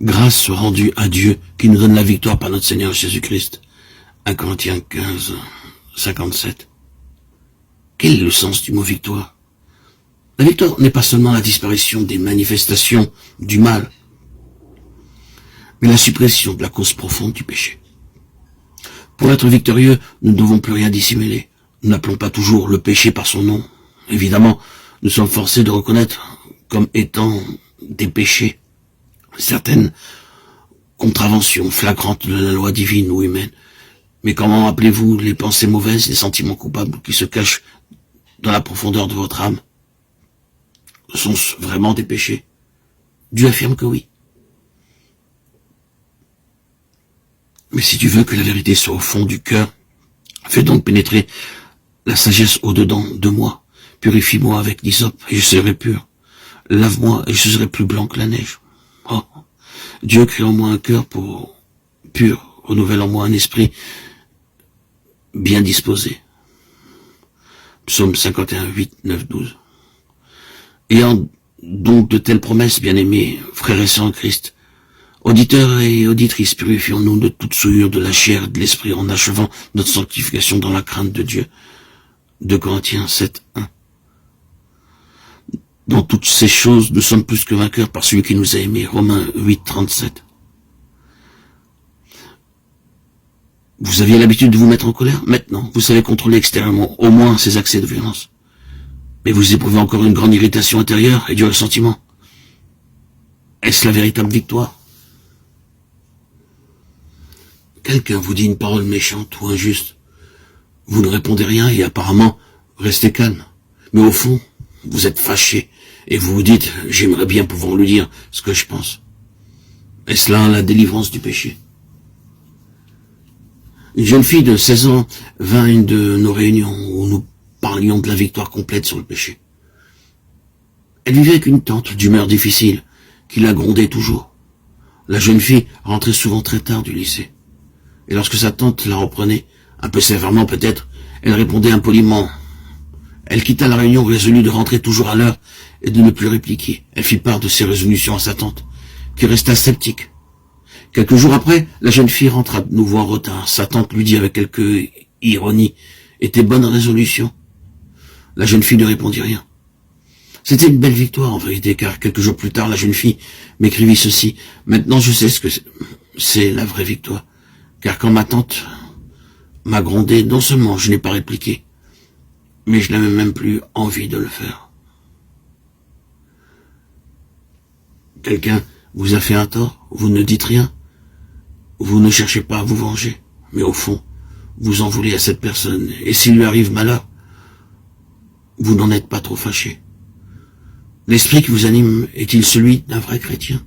Grâce soit rendue à Dieu qui nous donne la victoire par notre Seigneur Jésus-Christ. 1 Corinthiens 15, 57. Quel est le sens du mot victoire? La victoire n'est pas seulement la disparition des manifestations du mal, mais la suppression de la cause profonde du péché. Pour être victorieux, nous ne devons plus rien dissimuler. Nous n'appelons pas toujours le péché par son nom. Évidemment, nous sommes forcés de reconnaître comme étant des péchés certaines contraventions flagrantes de la loi divine ou humaine. Mais comment appelez-vous les pensées mauvaises, les sentiments coupables qui se cachent dans la profondeur de votre âme? Sont-ce vraiment des péchés? Dieu affirme que oui. Mais si tu veux que la vérité soit au fond du cœur, fais donc pénétrer la sagesse au-dedans de moi. Purifie-moi avec l'hysope et je serai pur. Lave-moi et je serai plus blanc que la neige. Oh, Dieu crée en moi un cœur pur, renouvelle en moi un esprit bien disposé. Psaume 51, 8, 9, 12. Ayant donc de telles promesses, bien-aimés, frères et sœurs en Christ, auditeurs et auditrices, purifions-nous de toute souillure de la chair et de l'esprit en achevant notre sanctification dans la crainte de Dieu. 2 Corinthiens 7, 1. Dans toutes ces choses, nous sommes plus que vainqueurs par celui qui nous a aimés. Romains 8, 37. Vous aviez l'habitude de vous mettre en colère? Maintenant, vous savez contrôler extérieurement au moins ces accès de violence. Mais vous éprouvez encore une grande irritation intérieure et du ressentiment. Est-ce la véritable victoire? Quelqu'un vous dit une parole méchante ou injuste. Vous ne répondez rien et apparemment, restez calme. Mais au fond, vous êtes fâché et vous vous dites, j'aimerais bien pouvoir lui dire ce que je pense. Est-ce là la délivrance du péché? Une jeune fille de 16 ans vint à une de nos réunions où nous parlions de la victoire complète sur le péché. Elle vivait avec une tante d'humeur difficile qui la grondait toujours. La jeune fille rentrait souvent très tard du lycée. Et lorsque sa tante la reprenait, un peu sévèrement peut-être, elle répondait impoliment. Elle quitta la réunion résolue de rentrer toujours à l'heure et de ne plus répliquer. Elle fit part de ses résolutions à sa tante, qui resta sceptique. Quelques jours après, la jeune fille rentra de nouveau en retard. Sa tante lui dit avec quelque ironie, « Et tes bonnes résolutions ?» La jeune fille ne répondit rien. C'était une belle victoire en vérité, car quelques jours plus tard, la jeune fille m'écrivit ceci. « Maintenant je sais ce que c'est la vraie victoire, car quand ma tante m'a grondé, non seulement je n'ai pas répliqué, mais je n'avais même plus envie de le faire. » Quelqu'un vous a fait un tort, vous ne dites rien, vous ne cherchez pas à vous venger, mais au fond, vous en voulez à cette personne, et s'il lui arrive malheur, vous n'en êtes pas trop fâché. L'esprit qui vous anime est-il celui d'un vrai chrétien?